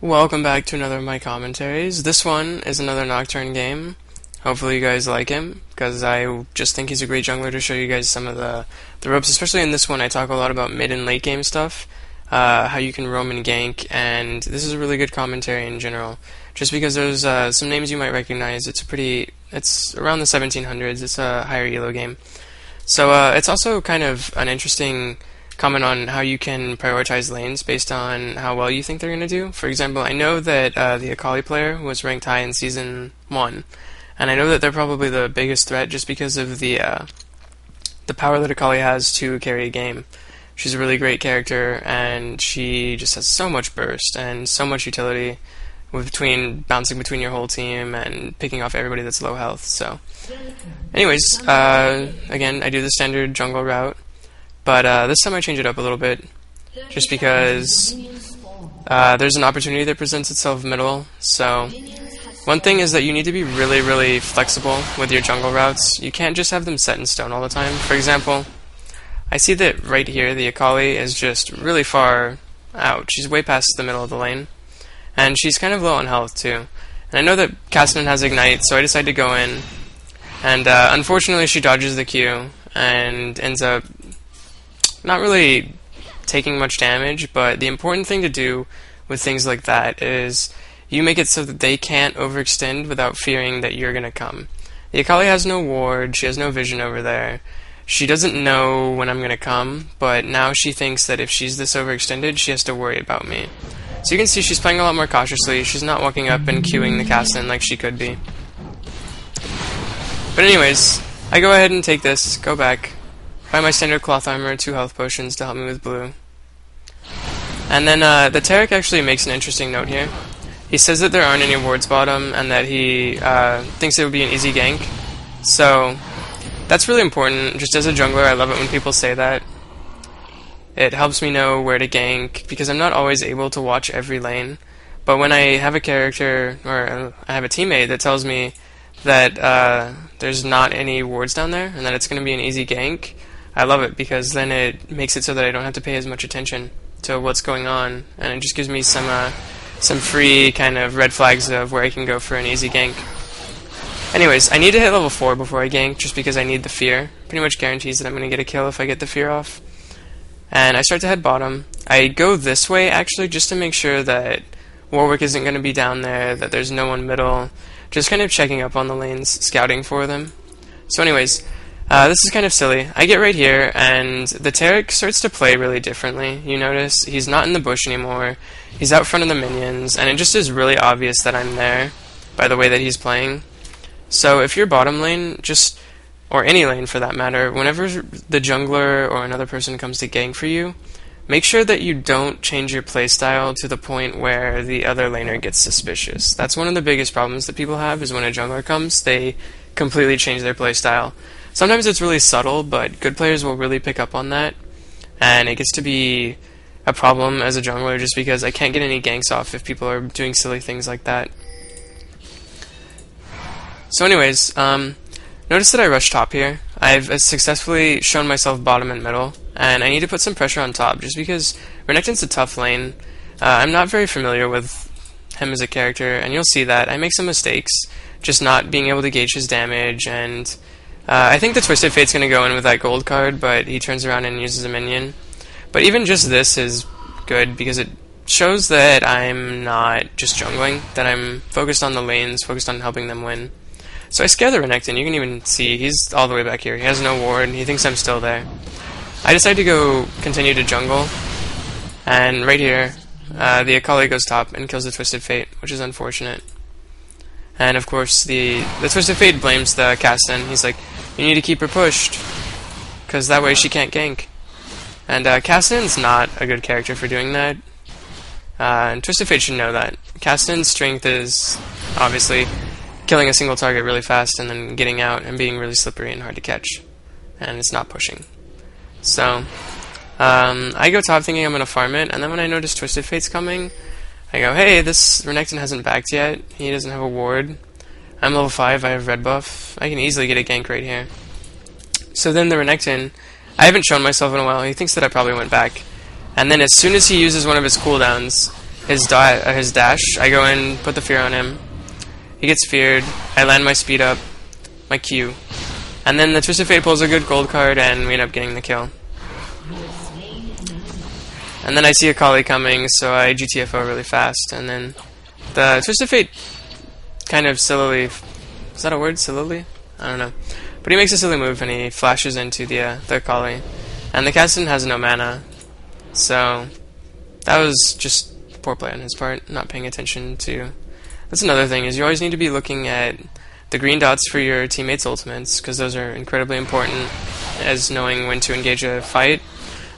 Welcome back to another of my commentaries. This one is another Nocturne game. Hopefully you guys like him, because I just think he's a great jungler to show you guys some of the ropes. Especially in this one, I talk a lot about mid and late game stuff, how you can roam and gank, and this is a really good commentary in general. Just because there's some names you might recognize. It's around the 1700s. It's a higher elo game. So it's also kind of an interesting comment on how you can prioritize lanes based on how well you think they're going to do. For example, I know that the Akali player was ranked high in Season 1, and I know that they're probably the biggest threat just because of the power that Akali has to carry a game. She's a really great character, and she just has so much burst and so much utility between bouncing between your whole team and picking off everybody that's low health. So, anyways, again, I do the standard jungle route. But this time I change it up a little bit, just because there's an opportunity that presents itself middle. So one thing is that you need to be really, really flexible with your jungle routes. You can't just have them set in stone all the time. For example, I see that right here the Akali is just really far out. She's way past the middle of the lane, and she's kind of low on health too. And I know that Cassian has Ignite, so I decide to go in, and unfortunately she dodges the Q and ends up not really taking much damage. But the important thing to do with things like that is you make it so that they can't overextend without fearing that you're going to come. The Akali has no ward, she has no vision over there. She doesn't know when I'm going to come, but now she thinks that if she's this overextended, she has to worry about me. So you can see she's playing a lot more cautiously. She's not walking up and queuing the Cassian like she could be. But anyways, I go ahead and take this, go back, buy my standard cloth armor, 2 health potions to help me with blue. And then the Taric actually makes an interesting note here. He says that there aren't any wards bottom, and that he thinks it would be an easy gank. So that's really important. Just as a jungler, I love it when people say that. It helps me know where to gank, because I'm not always able to watch every lane. But when I have a character, or I have a teammate that tells me that there's not any wards down there, and that it's going to be an easy gank, I love it, because then it makes it so that I don't have to pay as much attention to what's going on, and it just gives me some free kind of red flags of where I can go for an easy gank. Anyways, I need to hit level 4 before I gank, just because I need the fear. Pretty much guarantees that I'm going to get a kill if I get the fear off. And I start to head bottom. I go this way, actually, just to make sure that Warwick isn't going to be down there, that there's no one middle. Just kind of checking up on the lanes, scouting for them. So anyways, this is kind of silly. I get right here, and the Taric starts to play really differently. You notice he's not in the bush anymore. He's out front of the minions, and it just is really obvious that I'm there by the way that he's playing. So if you're bottom lane, or any lane for that matter, whenever the jungler or another person comes to gank for you, make sure that you don't change your playstyle to the point where the other laner gets suspicious. That's one of the biggest problems that people have, is when a jungler comes, they completely change their playstyle. Sometimes it's really subtle, but good players will really pick up on that, and it gets to be a problem as a jungler just because I can't get any ganks off if people are doing silly things like that. So anyways, notice that I rush top here. I've successfully shown myself bottom and middle, and I need to put some pressure on top just because Renekton's a tough lane. I'm not very familiar with him as a character, and you'll see that I make some mistakes, just not being able to gauge his damage, and I think the Twisted Fate's going to go in with that gold card, but he turns around and uses a minion. But even just this is good, because it shows that I'm not just jungling, that I'm focused on the lanes, focused on helping them win. So I scare the Renekton. You can even see he's all the way back here. He has no ward, and he thinks I'm still there. I decide to go continue to jungle, and right here, the Akali goes top and kills the Twisted Fate, which is unfortunate. And of course, the Twisted Fate blames the Cassian. He's like, you need to keep her pushed, because that way she can't gank. And Cassian's not a good character for doing that. And Twisted Fate should know that. Cassian's strength is, obviously, killing a single target really fast and then getting out and being really slippery and hard to catch. And it's not pushing. So, I go top thinking I'm going to farm it, and then when I notice Twisted Fate's coming, I go, hey, this Renekton hasn't backed yet. He doesn't have a ward. I'm level 5, I have red buff. I can easily get a gank right here. So then the Renekton, I haven't shown myself in a while. He thinks that I probably went back. And then as soon as he uses one of his cooldowns, his dash. I go in, put the fear on him. He gets feared. I land my speed up, my Q. And then the Twisted Fate pulls a good gold card, and we end up getting the kill. And then I see Akali coming, so I GTFO really fast. And then the Twisted Fate kind of sillily... Is that a word? Sillily? I don't know. But he makes a silly move, and he flashes into the Akali. And the Kassadin has no mana. So that was just poor play on his part, not paying attention to... That's another thing, is you always need to be looking at the green dots for your teammates' ultimates, because those are incredibly important as knowing when to engage a fight.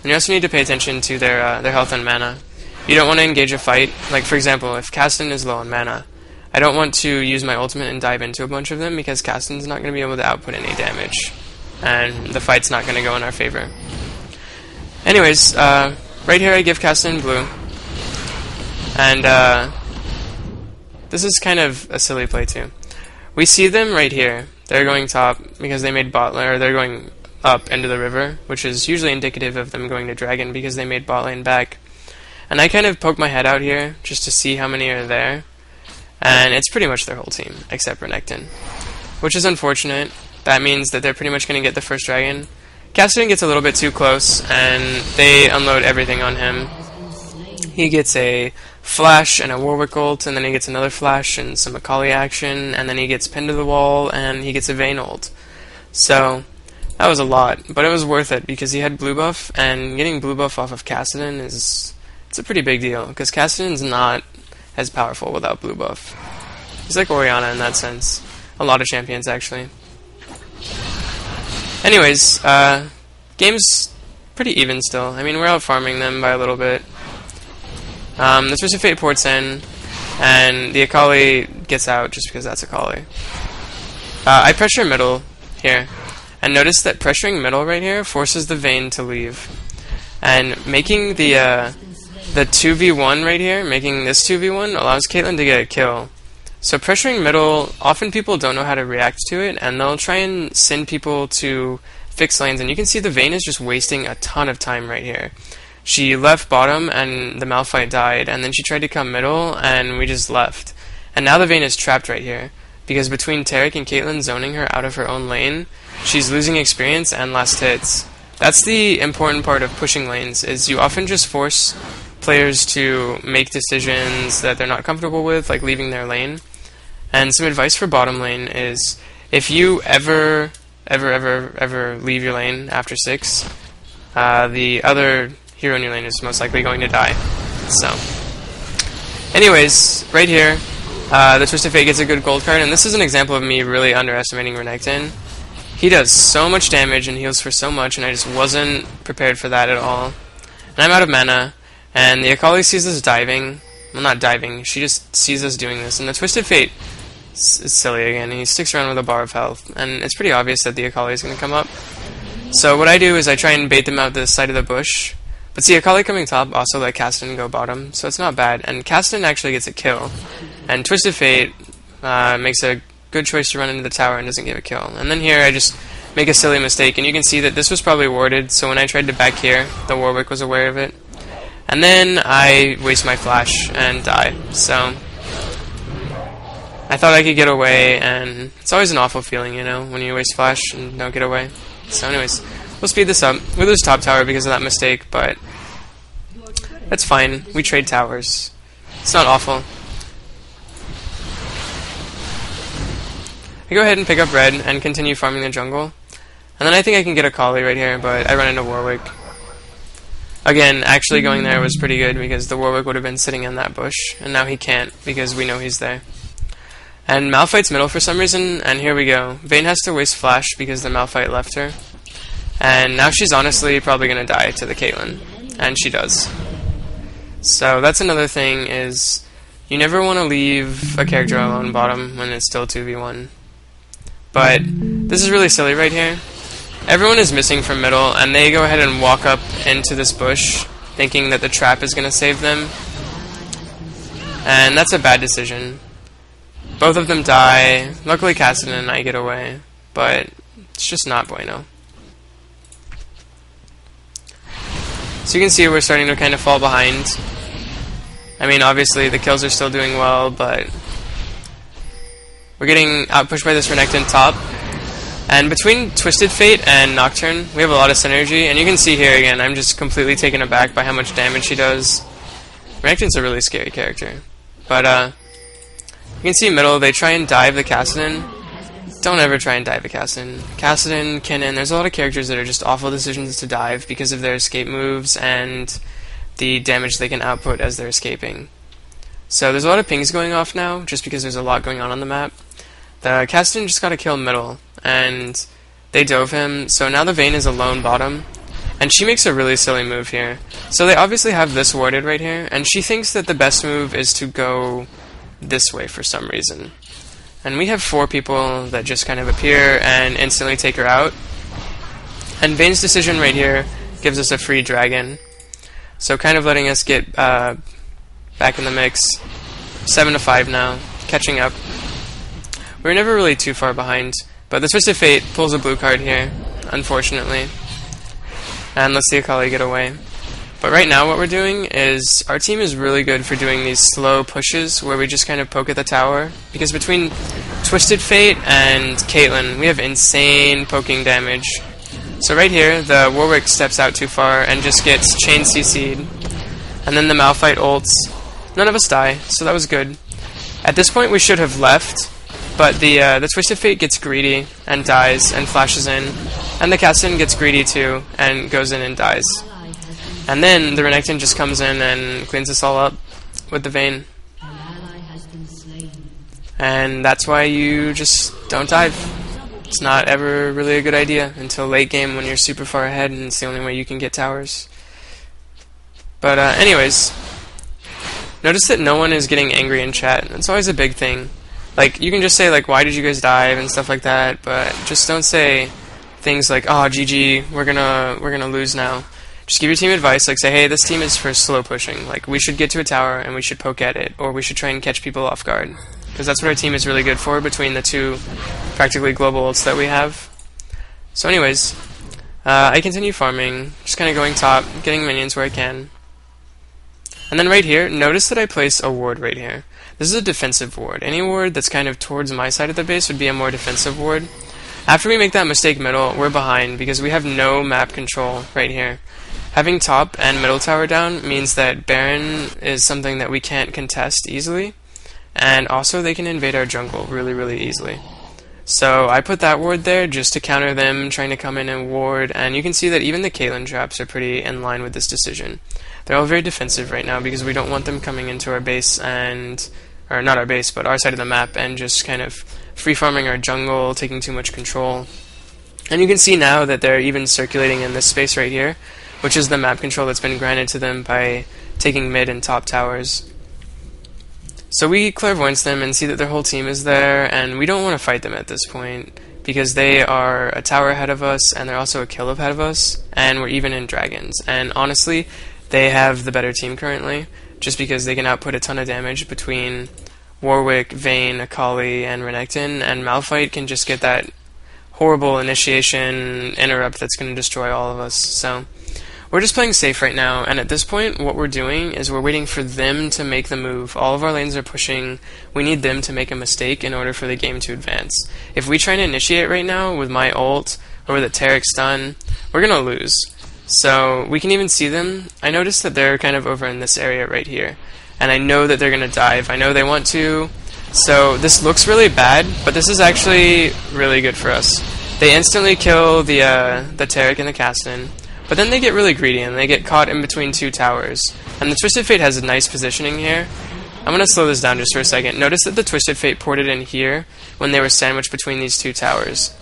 And you also need to pay attention to their health and mana. You don't want to engage a fight. Like, for example, if Kassadin is low on mana, I don't want to use my ultimate and dive into a bunch of them, because Kassadin's not going to be able to output any damage. And the fight's not going to go in our favor. Anyways, right here I give Kassadin blue. And this is kind of a silly play too. We see them right here. They're going top because they made bot lane, or they're going up into the river, which is usually indicative of them going to dragon because they made bot lane back. And I kind of poke my head out here just to see how many are there. And it's pretty much their whole team, except Renekton. Which is unfortunate. That means that they're pretty much going to get the first dragon. Kassadin gets a little bit too close, and they unload everything on him. He gets a flash and a Warwick ult, and then he gets another flash and some Akali action, and then he gets pinned to the wall, and he gets a Vayne ult. So that was a lot, but it was worth it because he had blue buff, and getting blue buff off of Kassadin it's a pretty big deal, because Kassadin's not as powerful without blue buff. He's like Orianna in that sense. A lot of champions, actually. Anyways, game's pretty even still. I mean, we're out farming them by a little bit. The Twisted Fate ports in, and the Akali gets out just because that's Akali. I pressure middle here, and notice that pressuring middle right here forces the Vayne to leave. And making the 2v1 right here, making this 2v1, allows Caitlyn to get a kill. So pressuring middle, often people don't know how to react to it, and they'll try and send people to fix lanes, and you can see the Vayne is just wasting a ton of time right here. She left bottom, and the Malphite died, and then she tried to come middle, and we just left. And now the Vayne is trapped right here, because between Taric and Caitlyn zoning her out of her own lane, she's losing experience and last hits. That's the important part of pushing lanes, is you often just force players to make decisions that they're not comfortable with, like leaving their lane. And some advice for bottom lane is, if you ever leave your lane after 6, the other hero in your lane is most likely going to die. So, anyways, right here, the Twisted Fate gets a good gold card, and this is an example of me really underestimating Renekton. He does so much damage and heals for so much, and I just wasn't prepared for that at all. And I'm out of mana, and the Akali sees us diving. Well, not diving, she just sees us doing this, and the Twisted Fate is silly again. He sticks around with a bar of health, and it's pretty obvious that the Akali is going to come up. So what I do is I try and bait them out the side of the bush. But see, Akali coming top also let Kassadin go bottom, so it's not bad. And Kassadin actually gets a kill. And Twisted Fate makes a good choice to run into the tower and doesn't get a kill. And then here I just make a silly mistake, and you can see that this was probably warded, so when I tried to back here, the Warwick was aware of it. And then I waste my flash and die. So I thought I could get away, and it's always an awful feeling, you know, when you waste flash and don't get away. So anyways, we'll speed this up. We lose top tower because of that mistake, but that's fine. We trade towers. It's not awful. I go ahead and pick up red and continue farming the jungle. And then I think I can get a Kali right here, but I run into Warwick. Again, actually going there was pretty good because the Warwick would have been sitting in that bush, and now he can't because we know he's there. And Malphite's middle for some reason, and here we go. Vayne has to waste flash because the Malphite left her. And now she's honestly probably going to die to the Caitlyn. And she does. So that's another thing, is you never want to leave a character alone bottom when it's still 2v1. But this is really silly right here. Everyone is missing from middle, and they go ahead and walk up into this bush, thinking that the trap is going to save them. And that's a bad decision. Both of them die. Luckily Kassadin and I get away, but it's just not bueno. So you can see we're starting to kind of fall behind. I mean, obviously the kills are still doing well, but we're getting outpushed by this Renekton top. And between Twisted Fate and Nocturne, we have a lot of synergy, and you can see here again, I'm just completely taken aback by how much damage she does. Renekton's a really scary character. But, you can see middle, they try and dive the Kassadin. Don't ever try and dive a Kassadin. Kassadin, Kinnan, there's a lot of characters that are just awful decisions to dive because of their escape moves and the damage they can output as they're escaping. So there's a lot of pings going off now, just because there's a lot going on the map. The Kassadin just got to kill middle, and they dove him, so now the Vayne is alone bottom, and she makes a really silly move here. So they obviously have this warded right here, and she thinks that the best move is to go this way for some reason. And we have 4 people that just kind of appear and instantly take her out. And Vayne's decision right here gives us a free dragon. So kind of letting us get back in the mix. 7-5 now, catching up. We're never really too far behind, but the Twisted Fate pulls a blue card here, unfortunately. And lets the Akali get away. But right now what we're doing is, our team is really good for doing these slow pushes where we just kind of poke at the tower. Because between Twisted Fate and Caitlyn, we have insane poking damage. So right here, the Warwick steps out too far and just gets chain CC'd. And then the Malphite ults. None of us die, so that was good. At this point we should have left, but the Twisted Fate gets greedy and dies and flashes in. And the Kassadin gets greedy too and goes in and dies. And then the Renekton just comes in and cleans us all up with the Vayne. And that's why you just don't dive. It's not ever really a good idea until late game when you're super far ahead and it's the only way you can get towers. But anyways, notice that no one is getting angry in chat. That's always a big thing. Like, you can just say like, why did you guys dive and stuff like that, but just don't say things like, oh, GG, we're gonna lose now. Just give your team advice, like say, hey, this team is for slow pushing. Like, we should get to a tower and we should poke at it, or we should try and catch people off guard. Because that's what our team is really good for between the 2 practically global ults that we have. So anyways, I continue farming, just kind of going top, getting minions where I can. And then right here, notice that I place a ward right here. This is a defensive ward. Any ward that's kind of towards my side of the base would be a more defensive ward. After we make that mistake middle, we're behind because we have no map control right here. Having top and middle tower down means that Baron is something that we can't contest easily, and also they can invade our jungle really, really easily. So I put that ward there just to counter them trying to come in and ward, and you can see that even the Caitlyn traps are pretty in line with this decision. They're all very defensive right now because we don't want them coming into our base and, or not our base, but our side of the map, and just kind of free farming our jungle, taking too much control. And you can see now that they're even circulating in this space right here, which is the map control that's been granted to them by taking mid and top towers. So we clairvoyance them and see that their whole team is there, and we don't want to fight them at this point, because they are a tower ahead of us, and they're also a kill ahead of us, and we're even in dragons. And honestly, they have the better team currently, just because they can output a ton of damage between Warwick, Vayne, Akali, and Renekton, and Malphite can just get that horrible initiation interrupt that's going to destroy all of us. So we're just playing safe right now, and at this point what we're doing is we're waiting for them to make the move. All of our lanes are pushing. We need them to make a mistake in order for the game to advance. If we try to initiate right now with my ult or with a Taric stun, we're going to lose. So we can even see them. I noticed that they're kind of over in this area right here, and I know that they're going to dive. I know they want to. So this looks really bad, but this is actually really good for us. They instantly kill the Taric and the Kassadin. But then they get really greedy and they get caught in between 2 towers. And the Twisted Fate has a nice positioning here. I'm going to slow this down just for a second. Notice that the Twisted Fate ported in here when they were sandwiched between these 2 towers.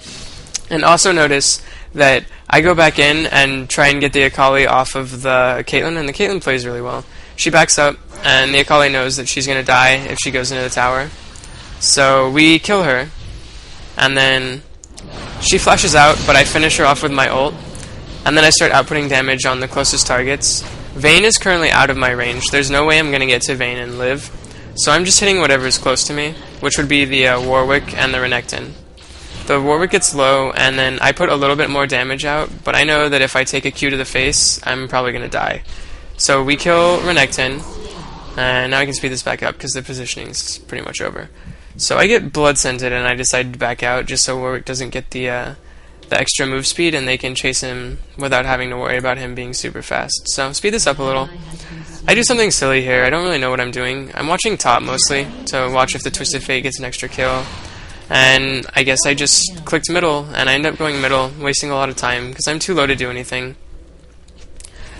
And also notice that I go back in and try and get the Akali off of the Caitlyn, and the Caitlyn plays really well. She backs up, and the Akali knows that she's going to die if she goes into the tower. So we kill her, and then she flashes out, but I finish her off with my ult. And then I start outputting damage on the closest targets. Vayne is currently out of my range. There's no way I'm going to get to Vayne and live. So I'm just hitting whatever is close to me, which would be the Warwick and the Renekton. The Warwick gets low, and then I put a little bit more damage out, but I know that if I take a Q to the face, I'm probably going to die. So we kill Renekton, And now I can speed this back up because the positioning's pretty much over. So I get blood scented and I decide to back out just so Warwick doesn't get the extra move speed and they can chase him without having to worry about him being super fast. So speed this up a little. I do something silly here. I don't really know what I'm doing. I'm watching top mostly to watch if the Twisted Fate gets an extra kill. And I guess I just clicked middle and I end up going middle, wasting a lot of time because I'm too low to do anything.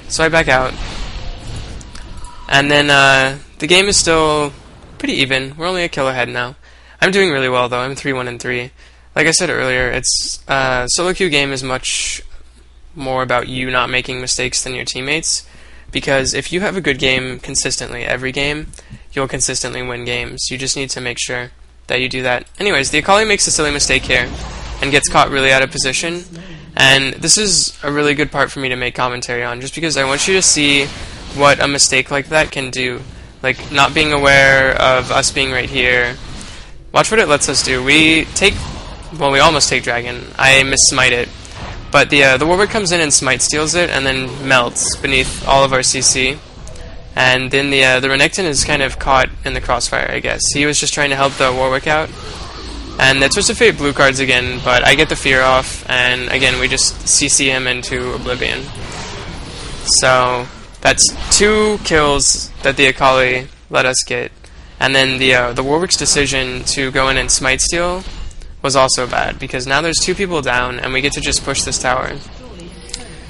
So I back out. And then the game is still pretty even. We're only a kill ahead now. I'm doing really well though. I'm 3-1-3. Like I said earlier, it's solo queue game is much more about you not making mistakes than your teammates. Because if you have a good game consistently every game, you'll consistently win games. You just need to make sure that you do that. Anyways, the Akali makes a silly mistake here and gets caught really out of position. And this is a really good part for me to make commentary on, just because I want you to see what a mistake like that can do. Like, not being aware of us being right here. Watch what it lets us do. We almost take Dragon. I miss-smite it. But the Warwick comes in and smite steals it, and then melts beneath all of our CC. And then the Renekton is kind of caught in the crossfire, I guess. He was just trying to help the Warwick out. And the Twisted Fate blue cards again, but I get the fear off, and again we just CC him into oblivion. So that's 2 kills that the Akali let us get. And then the Warwick's decision to go in and smite steal was also bad, because now there's 2 people down, and we get to just push this tower.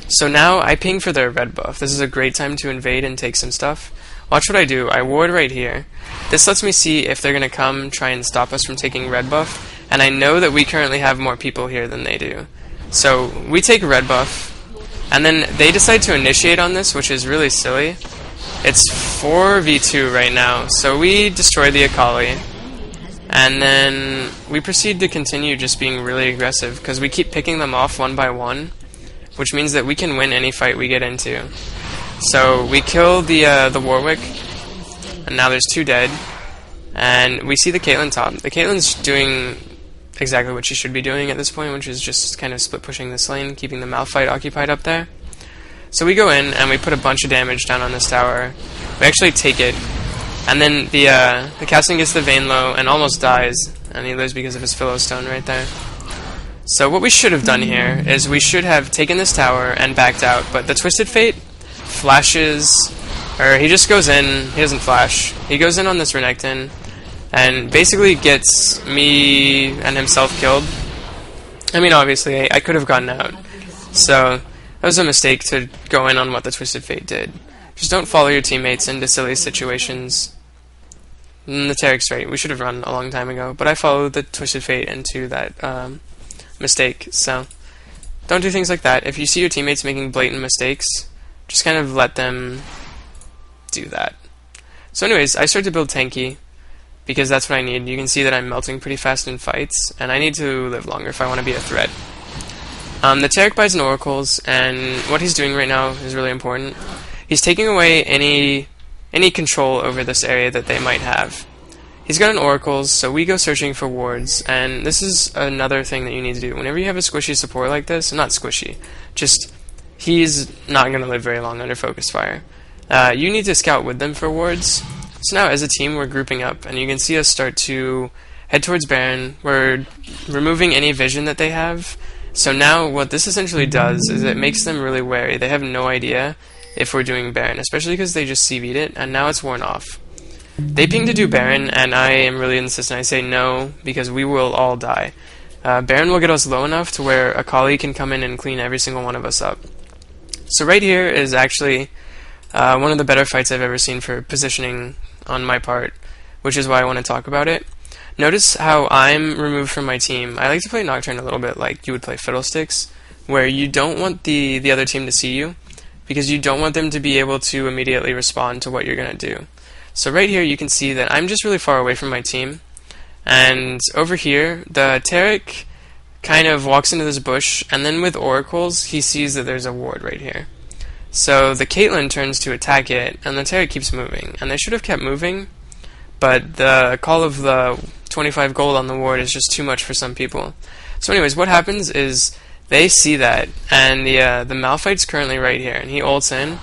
So now I ping for their red buff. This is a great time to invade and take some stuff. Watch what I do. I ward right here. This lets me see if they're going to come try and stop us from taking red buff, and I know that we currently have more people here than they do. So we take red buff, and then they decide to initiate on this, which is really silly. It's 4v2 right now, so we destroy the Akali, and then we proceed to continue just being really aggressive, because we keep picking them off one by one, which means that we can win any fight we get into. So we kill the Warwick, and now there's 2 dead, and we see the Caitlyn top. The Caitlyn's doing exactly what she should be doing at this point, which is just kind of split pushing this lane, keeping the Malphite occupied up there. So we go in and we put a bunch of damage down on this tower. We actually take it, and then the Casting gets the Vayne low and almost dies, and he lives because of his Philostone right there. So what we should have done here is we should have taken this tower and backed out, but the Twisted Fate flashes, or he just goes in, he doesn't flash, he goes in on this Renekton, and basically gets me and himself killed. I mean, obviously, I could have gotten out, so that was a mistake to go in on what the Twisted Fate did. Just don't follow your teammates into silly situations. And the Tarek's right, we should have run a long time ago, but I followed the Twisted Fate into that mistake, so don't do things like that. If you see your teammates making blatant mistakes, just kind of let them do that. So anyways, I start to build tanky, because that's what I need. You can see that I'm melting pretty fast in fights, and I need to live longer if I want to be a threat. The Tarek buys an Oracles, and what he's doing right now is really important. He's taking away any control over this area that they might have. He's got an Oracles, so we go searching for wards, and this is another thing that you need to do. Whenever you have a squishy support like this, not squishy, just he's not going to live very long under focus fire. You need to scout with them for wards. So now as a team we're grouping up, and you can see us start to head towards Baron. We're removing any vision that they have. So now what this essentially does is it makes them really wary. They have no idea if we're doing Baron, especially because they just CV'd it, and now it's worn off. They ping to do Baron, and I am really insistent. I say no, because we will all die. Baron will get us low enough to where Akali can come in and clean every single one of us up. So right here is actually one of the better fights I've ever seen for positioning on my part, which is why I want to talk about it. Notice how I'm removed from my team. I like to play Nocturne a little bit like you would play Fiddlesticks, where you don't want the other team to see you, because you don't want them to be able to immediately respond to what you're going to do. So right here you can see that I'm just really far away from my team, and over here the Tarek kind of walks into this bush, and then with Oracles he sees that there's a ward right here. So the Caitlyn turns to attack it, and the Tarek keeps moving, and they should have kept moving, but the call of the 25 gold on the ward is just too much for some people. So anyways, what happens is they see that, and the Malphite's currently right here, and he ults in.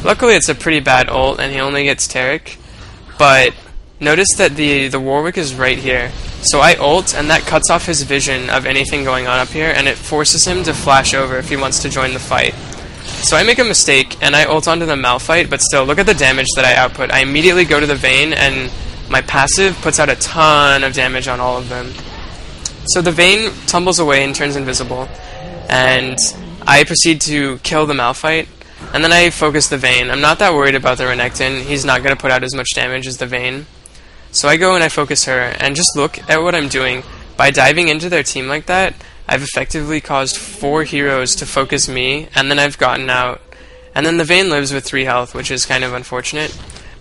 Luckily it's a pretty bad ult, and he only gets Tarek, but notice that the Warwick is right here. So I ult, and that cuts off his vision of anything going on up here, and it forces him to flash over if he wants to join the fight. So I make a mistake, and I ult onto the Malphite, but still, look at the damage that I output. I immediately go to the Vayne, and my passive puts out a ton of damage on all of them. So the Vayne tumbles away and turns invisible, and I proceed to kill the Malphite, and then I focus the Vayne. I'm not that worried about the Renekton. He's not going to put out as much damage as the Vayne. So I go and I focus her, and just look at what I'm doing. By diving into their team like that, I've effectively caused 4 heroes to focus me, and then I've gotten out. And then the Vayne lives with 3 health, which is kind of unfortunate.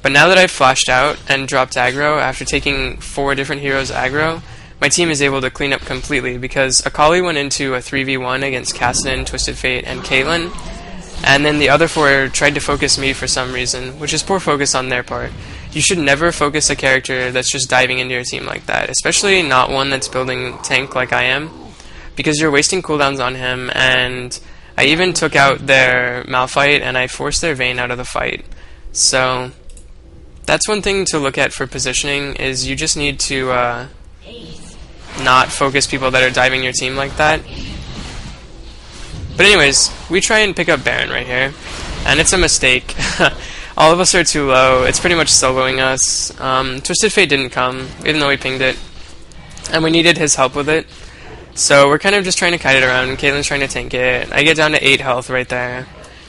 But now that I've flashed out and dropped aggro, after taking 4 different heroes aggro, my team is able to clean up completely, because Akali went into a 3v1 against Kassadin, Twisted Fate, and Caitlyn, and then the other 4 tried to focus me for some reason, which is poor focus on their part. You should never focus a character that's just diving into your team like that, especially not one that's building tank like I am, because you're wasting cooldowns on him, and I even took out their Malphite, and I forced their Vayne out of the fight. So that's one thing to look at for positioning, is you just need to not focus people that are diving your team like that. But anyways, we try and pick up Baron right here, and it's a mistake. All of us are too low. It's pretty much soloing us. Twisted Fate didn't come, even though we pinged it, and we needed his help with it. So we're kind of just trying to kite it around, and Caitlyn's trying to tank it. I get down to 8 health right there,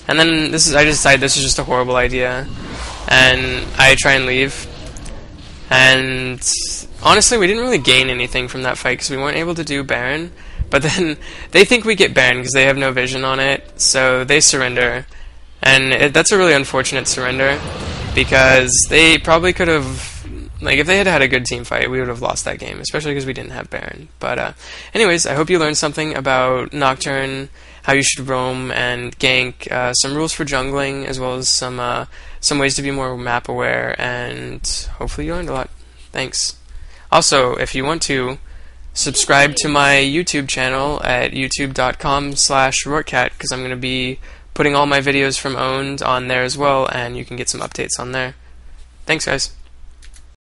and then I decide this is just a horrible idea, and I try and leave. And honestly, we didn't really gain anything from that fight because we weren't able to do Baron. But then they think we get Baron because they have no vision on it, so they surrender. And that's a really unfortunate surrender, because they probably could have, like, if they had had a good team fight, we would have lost that game, especially because we didn't have Baron. But anyways, I hope you learned something about Nocturne, how you should roam and gank, some rules for jungling, as well as some ways to be more map aware, and hopefully you learned a lot. Thanks. Also, if you want to, subscribe to my YouTube channel at youtube.com/roarcat, because I'm going to be putting all my videos from Owned on there as well, and you can get some updates on there. Thanks, guys.